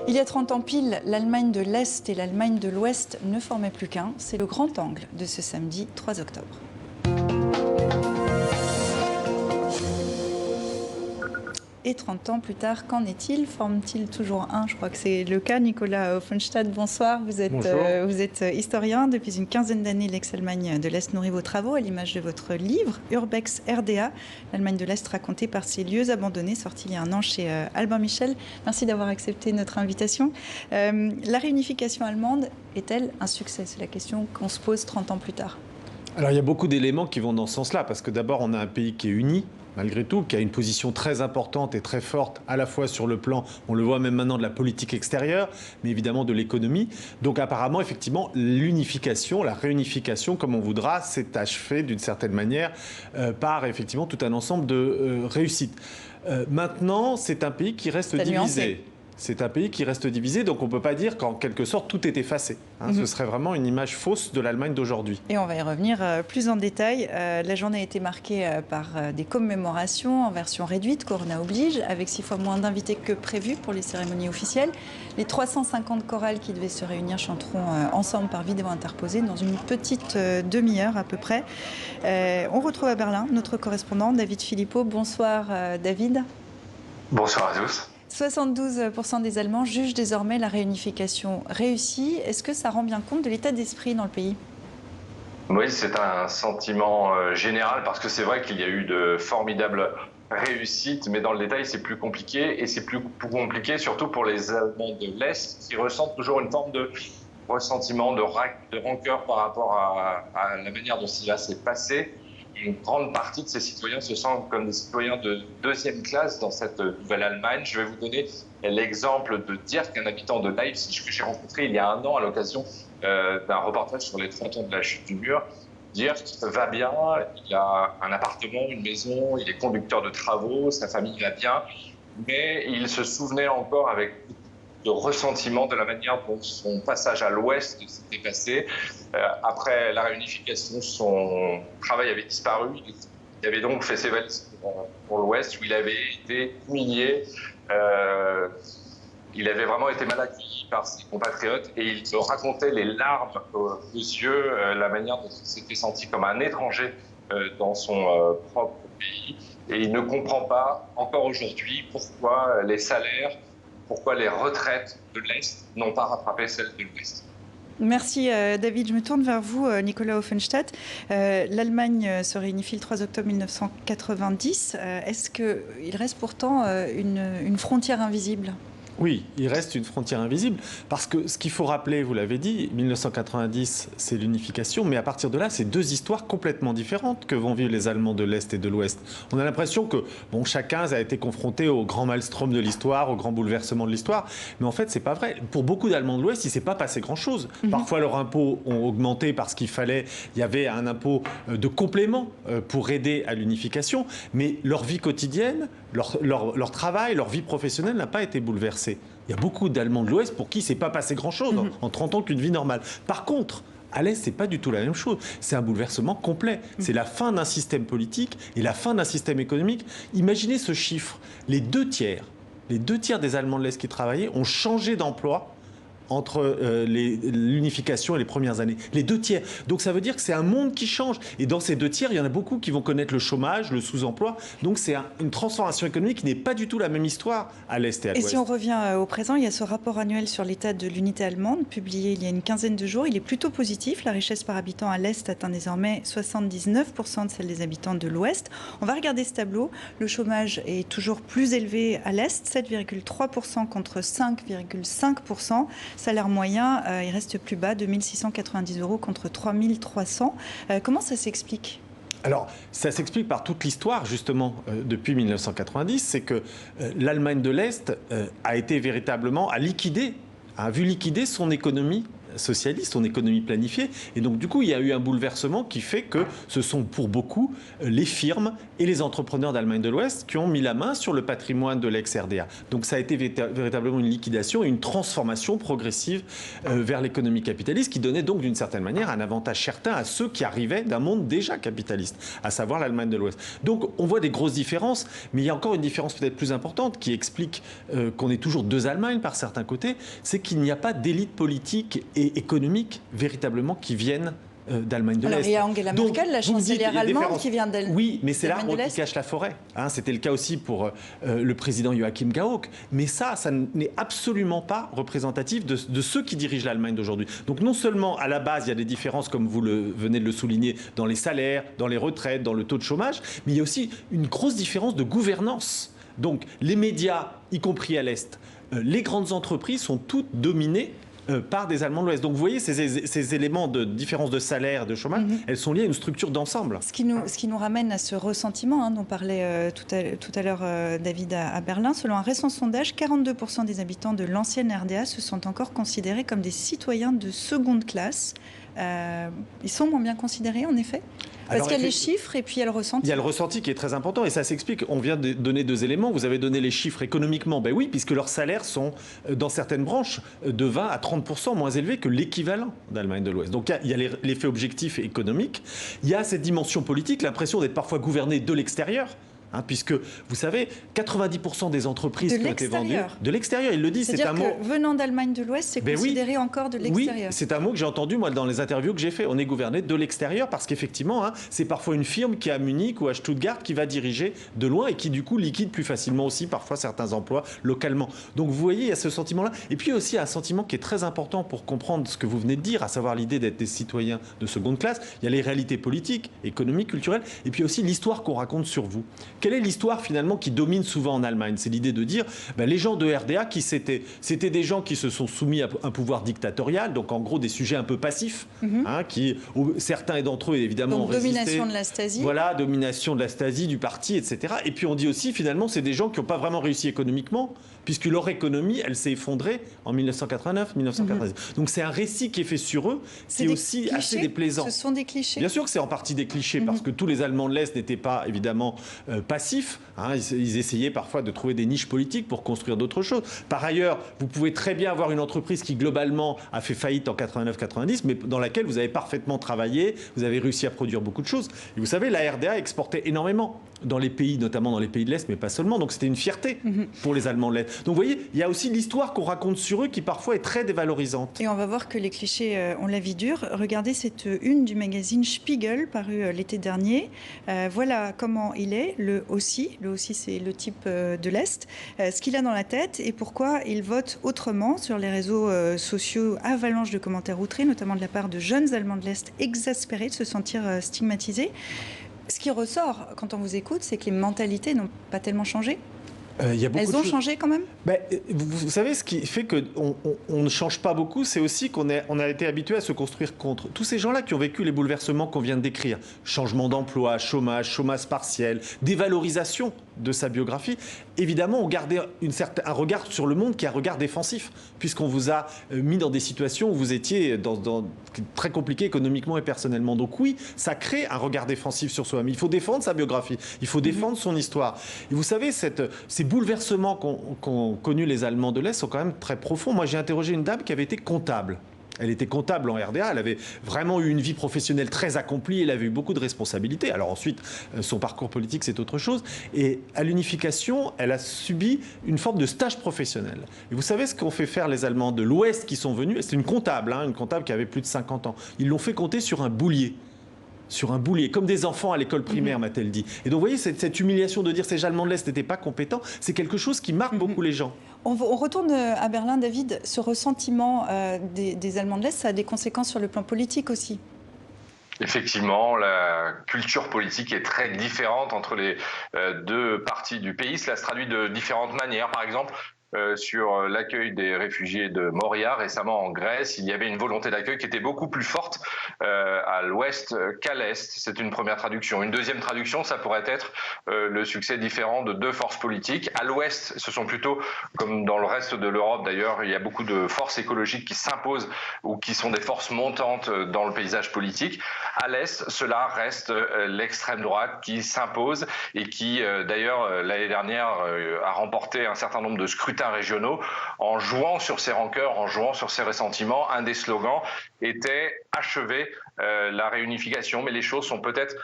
Il y a 30 ans pile, l'Allemagne de l'Est et l'Allemagne de l'Ouest ne formaient plus qu'un. C'est le grand angle de ce samedi 3 octobre. Et 30 ans plus tard, qu'en est-il? Forment-ils toujours un? Je crois que c'est le cas. Nicolas Offenstadt, bonsoir. Vous êtes historien. Depuis une quinzaine d'années, l'ex-Allemagne de l'Est nourrit vos travaux à l'image de votre livre Urbex RDA, l'Allemagne de l'Est racontée par ses lieux abandonnés, sorti il y a un an chez Albin Michel. Merci d'avoir accepté notre invitation. La réunification allemande est-elle un succès? C'est la question qu'on se pose 30 ans plus tard. Alors il y a beaucoup d'éléments qui vont dans ce sens-là, parce que d'abord on a un pays qui est uni, malgré tout, qui a une position très importante et très forte, à la fois sur le plan, on le voit même maintenant, de la politique extérieure, mais évidemment de l'économie. Donc apparemment, effectivement, l'unification, la réunification, comme on voudra, s'est achevée d'une certaine manière par effectivement tout un ensemble de réussites. Maintenant, c'est un pays qui reste divisé. C'est un pays qui reste divisé, donc on ne peut pas dire qu'en quelque sorte tout est effacé. Ce serait vraiment une image fausse de l'Allemagne d'aujourd'hui. Et on va y revenir plus en détail. La journée a été marquée par des commémorations en version réduite, Corona oblige, avec 6 fois moins d'invités que prévu pour les cérémonies officielles. Les 350 chorales qui devaient se réunir chanteront ensemble par vidéo interposée dans une petite demi-heure à peu près. On retrouve à Berlin notre correspondant David Philippot. Bonsoir David. Bonsoir à tous. 72% des Allemands jugent désormais la réunification réussie. Est-ce que ça rend bien compte de l'état d'esprit dans le pays? Oui, c'est un sentiment général parce que c'est vrai qu'il y a eu de formidables réussites, mais dans le détail, c'est plus compliqué. Et c'est plus compliqué surtout pour les Allemands de l'Est qui ressentent toujours une forme de ressentiment, de rancœur par rapport à la manière dont cela s'est passé. Une grande partie de ces citoyens se sentent comme des citoyens de deuxième classe dans cette nouvelle Allemagne. Je vais vous donner l'exemple de Dirk, un habitant de Leipzig que j'ai rencontré il y a un an à l'occasion d'un reportage sur les 30 ans de la chute du mur. Dirk va bien, il a un appartement, une maison, il est conducteur de travaux, sa famille va bien, mais il se souvenait encore avec de ressentiment de la manière dont son passage à l'Ouest s'était passé. Après la réunification, son travail avait disparu. Il avait donc fait ses valises pour l'Ouest, où il avait été humilié. Il avait vraiment été mal accueilli par ses compatriotes et il se racontait les larmes aux yeux, la manière dont il s'était senti comme un étranger dans son propre pays. Et il ne comprend pas, encore aujourd'hui, pourquoi les salaires, pourquoi les retraites de l'Est n'ont pas rattrapé celles de l'Ouest. Merci David. Je me tourne vers vous, Nicolas Offenstadt. L'Allemagne se réunifie le 3 octobre 1990. Est-ce qu'il reste pourtant une frontière invisible ? Oui, il reste une frontière invisible, parce que ce qu'il faut rappeler, vous l'avez dit, 1990, c'est l'unification, mais à partir de là, c'est deux histoires complètement différentes que vont vivre les Allemands de l'Est et de l'Ouest. On a l'impression que chacun a été confronté au grand maelstrom de l'histoire, au grand bouleversement de l'histoire, mais en fait, c'est pas vrai. Pour beaucoup d'Allemands de l'Ouest, il ne s'est pas passé grand-chose. Parfois, leurs impôts ont augmenté parce qu'il y avait un impôt de complément pour aider à l'unification, mais leur vie quotidienne, leur travail, leur vie professionnelle n'a pas été bouleversée. Il y a beaucoup d'Allemands de l'Ouest pour qui il ne s'est pas passé grand-chose en 30 ans qu'une vie normale. Par contre, à l'Est, ce n'est pas du tout la même chose. C'est un bouleversement complet. C'est la fin d'un système politique et la fin d'un système économique. Imaginez ce chiffre. Les deux tiers des Allemands de l'Est qui travaillaient ont changé d'emploi entre l'unification et les premières années. Les deux tiers. Donc ça veut dire que c'est un monde qui change. Et dans ces deux tiers, il y en a beaucoup qui vont connaître le chômage, le sous-emploi. Donc c'est une transformation économique qui n'est pas du tout la même histoire à l'Est et à l'Ouest. Et si on revient au présent, il y a ce rapport annuel sur l'état de l'unité allemande, publié il y a une quinzaine de jours. Il est plutôt positif. La richesse par habitant à l'Est atteint désormais 79% de celle des habitants de l'Ouest. On va regarder ce tableau. Le chômage est toujours plus élevé à l'Est, 7,3% contre 5,5%. Salaire moyen, il reste plus bas, 2 690 € contre 3 300. Comment ça s'explique ? Alors, ça s'explique par toute l'histoire, justement, depuis 1990. C'est que l'Allemagne de l'Est a été véritablement, a vu liquider son économie socialiste, en économie planifiée. Et donc, du coup, il y a eu un bouleversement qui fait que ce sont pour beaucoup les firmes et les entrepreneurs d'Allemagne de l'Ouest qui ont mis la main sur le patrimoine de l'ex-RDA. Donc, ça a été véritablement une liquidation et une transformation progressive vers l'économie capitaliste qui donnait donc, d'une certaine manière, un avantage certain à ceux qui arrivaient d'un monde déjà capitaliste, à savoir l'Allemagne de l'Ouest. Donc, on voit des grosses différences, mais il y a encore une différence peut-être plus importante qui explique qu'on est toujours deux Allemagnes par certains côtés, c'est qu'il n'y a pas d'élite politique et économique véritablement qui viennent d'Allemagne de l'Est. Alors il y a Angela Merkel, la chancelière allemande, qui vient d'Allemagne. Oui, mais c'est l'arbre qui cache la forêt. Hein, c'était le cas aussi pour le président Joachim Gauck. Mais ça n'est absolument pas représentatif de ceux qui dirigent l'Allemagne d'aujourd'hui. Donc non seulement à la base, il y a des différences, comme vous venez de le souligner, dans les salaires, dans les retraites, dans le taux de chômage, mais il y a aussi une grosse différence de gouvernance. Donc les médias, y compris à l'Est, les grandes entreprises sont toutes dominées par des Allemands de l'Ouest. Donc vous voyez, ces éléments de différence de salaire, de chômage, elles sont liées à une structure d'ensemble. Ce qui nous ramène à ce ressentiment dont parlait tout à l'heure David à Berlin. Selon un récent sondage, 42% des habitants de l'ancienne RDA se sont encore considérés comme des citoyens de seconde classe. Ils sont moins bien considérés, en effet ? Parce qu'il y a les chiffres et puis il y a le ressenti. Il y a le ressenti qui est très important et ça s'explique. On vient de donner deux éléments. Vous avez donné les chiffres économiquement. Ben oui, puisque leurs salaires sont, dans certaines branches, de 20 à 30% moins élevés que l'équivalent d'Allemagne de l'Ouest. Donc il y a l'effet objectif et économique. Il y a cette dimension politique, l'impression d'être parfois gouverné de l'extérieur. Puisque, vous savez, 90% des entreprises qui ont été vendues... De l'extérieur, il le dit, c'est un mot... C'est-à-dire que venant d'Allemagne de l'Ouest, c'est considéré encore de l'extérieur. Oui, c'est un mot que j'ai entendu, moi, dans les interviews que j'ai fait. On est gouverné de l'extérieur parce qu'effectivement, c'est parfois une firme qui est à Munich ou à Stuttgart qui va diriger de loin et qui, du coup, liquide plus facilement aussi parfois certains emplois localement. Donc, vous voyez, il y a ce sentiment-là. Et puis, il y a aussi un sentiment qui est très important pour comprendre ce que vous venez de dire, à savoir l'idée d'être des citoyens de seconde classe. Il y a les réalités politiques, économiques, culturelles, et puis aussi l'histoire qu'on raconte sur vous. Quelle est l'histoire finalement qui domine souvent en Allemagne? C'est l'idée de dire les gens de RDA c'était des gens qui se sont soumis à un pouvoir dictatorial, donc en gros des sujets un peu passifs, certains d'entre eux évidemment donc, ont résisté. Domination de la Stasi. Voilà, domination de la Stasi, du parti, etc. Et puis on dit aussi finalement c'est des gens qui n'ont pas vraiment réussi économiquement, puisque leur économie, elle s'est effondrée en 1989, 1990. Donc c'est un récit qui est fait sur eux, qui est aussi clichés. assez déplaisant. Ce sont des clichés. Bien sûr que c'est en partie des clichés, parce que tous les Allemands de l'Est n'étaient pas évidemment passifs. Ils essayaient parfois de trouver des niches politiques pour construire d'autres choses. Par ailleurs, vous pouvez très bien avoir une entreprise qui globalement a fait faillite en 89-90, mais dans laquelle vous avez parfaitement travaillé, vous avez réussi à produire beaucoup de choses. Et vous savez, la RDA exportait énormément dans les pays, notamment dans les pays de l'Est, mais pas seulement. Donc c'était une fierté pour les Allemands de l'Est. Donc vous voyez, il y a aussi l'histoire qu'on raconte sur eux qui parfois est très dévalorisante. Et on va voir que les clichés ont la vie dure. Regardez cette une du magazine Spiegel, paru l'été dernier. Voilà comment il est, le aussi. Le aussi, c'est le type de l'Est. Ce qu'il a dans la tête et pourquoi il vote autrement sur les réseaux sociaux. Avalanche de commentaires outrés, notamment de la part de jeunes Allemands de l'Est exaspérés de se sentir stigmatisés. Ce qui ressort quand on vous écoute, c'est que les mentalités n'ont pas tellement changé. Elles ont changé quand même. Vous savez, ce qui fait qu'on ne change pas beaucoup, c'est aussi qu'on a été habitué à se construire contre. Tous ces gens-là qui ont vécu les bouleversements qu'on vient de décrire, changement d'emploi, chômage partiel, dévalorisation de sa biographie, évidemment, on gardait un regard sur le monde qui est un regard défensif, puisqu'on vous a mis dans des situations où vous étiez très compliqué économiquement et personnellement. Donc oui, ça crée un regard défensif sur soi-même. Il faut défendre sa biographie, il faut défendre son histoire. Et vous savez, ces bouleversements qu'ont connus les Allemands de l'Est sont quand même très profonds. Moi, j'ai interrogé une dame qui avait été comptable. Elle était comptable en RDA, elle avait vraiment eu une vie professionnelle très accomplie, elle avait eu beaucoup de responsabilités. Alors ensuite, son parcours politique, c'est autre chose. Et à l'unification, elle a subi une forme de stage professionnel. Et vous savez ce qu'ont fait faire les Allemands de l'Ouest qui sont venus? C'est une comptable qui avait plus de 50 ans. Ils l'ont fait compter sur un boulier. Comme des enfants à l'école primaire, m'a-t-elle dit. Et donc, vous voyez, cette humiliation de dire ces Allemands de l'Est n'étaient pas compétents, c'est quelque chose qui marque beaucoup les gens. On retourne à Berlin, David. Ce ressentiment des Allemands de l'Est, ça a des conséquences sur le plan politique aussi. Effectivement, la culture politique est très différente entre les deux parties du pays. Cela se traduit de différentes manières. Par exemple, sur l'accueil des réfugiés de Moria récemment en Grèce. Il y avait une volonté d'accueil qui était beaucoup plus forte à l'ouest qu'à l'est. C'est une première traduction. Une deuxième traduction, ça pourrait être le succès différent de deux forces politiques. À l'ouest, ce sont plutôt, comme dans le reste de l'Europe d'ailleurs, il y a beaucoup de forces écologiques qui s'imposent ou qui sont des forces montantes dans le paysage politique. À l'est, cela reste l'extrême droite qui s'impose et qui, d'ailleurs, l'année dernière, a remporté un certain nombre de scrutins régionaux en jouant sur ses rancœurs, en jouant sur ses ressentiments. Un des slogans était « achever la réunification ». Mais les choses sont peut-être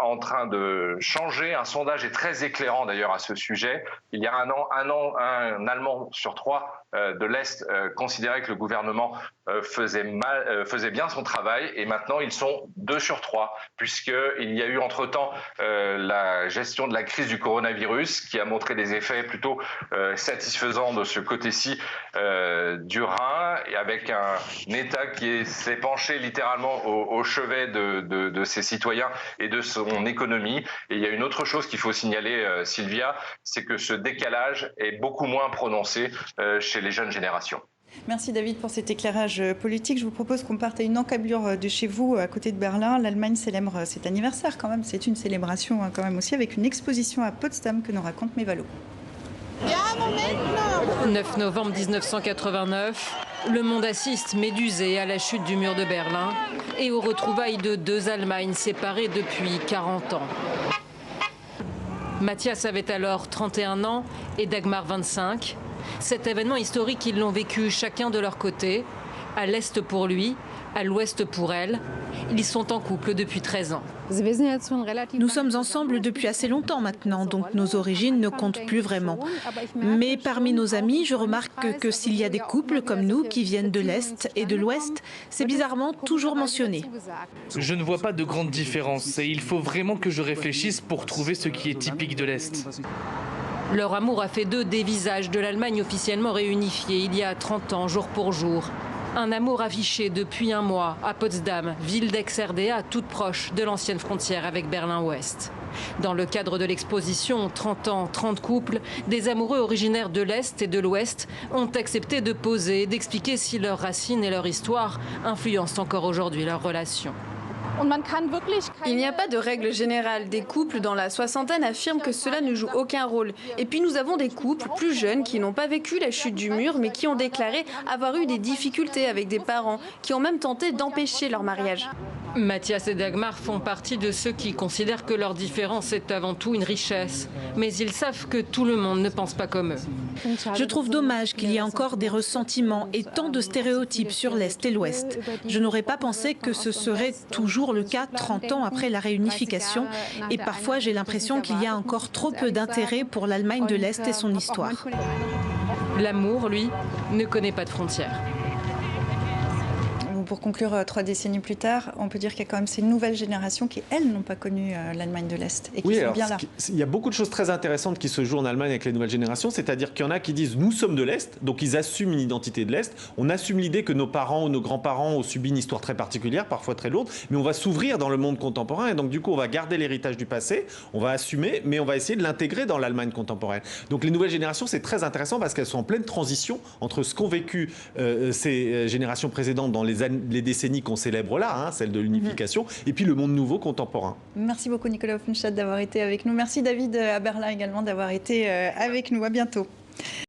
en train de changer. Un sondage est très éclairant d'ailleurs à ce sujet. Il y a un Allemand sur 3 de l'Est considérait que le gouvernement faisait bien son travail, et maintenant ils sont 2 sur 3, puisqu'il y a eu entre-temps la gestion de la crise du coronavirus qui a montré des effets plutôt satisfaisants de ce côté-ci du Rhin, et avec un État qui s'est penché littéralement au chevet de ses citoyens et de son économie. Et il y a une autre chose qu'il faut signaler, Sylvia, c'est que ce décalage est beaucoup moins prononcé chez les jeunes générations. Merci David pour cet éclairage politique. Je vous propose qu'on parte à une encablure de chez vous, à côté de Berlin. L'Allemagne célèbre cet anniversaire quand même. C'est une célébration quand même aussi, avec une exposition à Potsdam que nous raconte Mévalo. 9 novembre 1989, le monde assiste médusé à la chute du mur de Berlin et aux retrouvailles de 2 Allemagnes séparées depuis 40 ans. Mathias avait alors 31 ans et Dagmar 25. Cet événement historique, ils l'ont vécu chacun de leur côté, à l'est pour lui, à l'ouest pour elle. Ils sont en couple depuis 13 ans. Nous sommes ensemble depuis assez longtemps maintenant, donc nos origines ne comptent plus vraiment. Mais parmi nos amis, je remarque que s'il y a des couples comme nous qui viennent de l'Est et de l'Ouest, c'est bizarrement toujours mentionné. Je ne vois pas de grande différence et il faut vraiment que je réfléchisse pour trouver ce qui est typique de l'Est. Leur amour a fait d'eux des visages de l'Allemagne officiellement réunifiée il y a 30 ans, jour pour jour. Un amour affiché depuis un mois à Potsdam, ville d'ex-RDA toute proche de l'ancienne frontière avec Berlin-Ouest. Dans le cadre de l'exposition 30 ans, 30 couples, des amoureux originaires de l'Est et de l'Ouest ont accepté de poser et d'expliquer si leurs racines et leur histoire influencent encore aujourd'hui leurs relations. Il n'y a pas de règle générale. Des couples dans la soixantaine affirment que cela ne joue aucun rôle. Et puis nous avons des couples plus jeunes qui n'ont pas vécu la chute du mur, mais qui ont déclaré avoir eu des difficultés avec des parents, qui ont même tenté d'empêcher leur mariage. Mathias et Dagmar font partie de ceux qui considèrent que leur différence est avant tout une richesse. Mais ils savent que tout le monde ne pense pas comme eux. Je trouve dommage qu'il y ait encore des ressentiments et tant de stéréotypes sur l'Est et l'Ouest. Je n'aurais pas pensé que ce serait toujours le cas 30 ans après la réunification. Et parfois, j'ai l'impression qu'il y a encore trop peu d'intérêt pour l'Allemagne de l'Est et son histoire. L'amour, lui, ne connaît pas de frontières. Pour conclure, 3 décennies plus tard, on peut dire qu'il y a quand même ces nouvelles générations qui, elles, n'ont pas connu l'Allemagne de l'Est et qui sont bien là. Il y a beaucoup de choses très intéressantes qui se jouent en Allemagne avec les nouvelles générations, c'est-à-dire qu'il y en a qui disent « nous sommes de l'Est », donc ils assument une identité de l'Est. On assume l'idée que nos parents ou nos grands-parents ont subi une histoire très particulière, parfois très lourde, mais on va s'ouvrir dans le monde contemporain et donc du coup on va garder l'héritage du passé, on va assumer, mais on va essayer de l'intégrer dans l'Allemagne contemporaine. Donc les nouvelles générations, c'est très intéressant parce qu'elles sont en pleine transition entre ce qu'ont vécu ces générations précédentes dans les décennies qu'on célèbre là, celle de l'unification, et puis le monde nouveau contemporain. Merci beaucoup Nicolas Offenstadt d'avoir été avec nous. Merci David à Berlin également d'avoir été avec nous. À bientôt.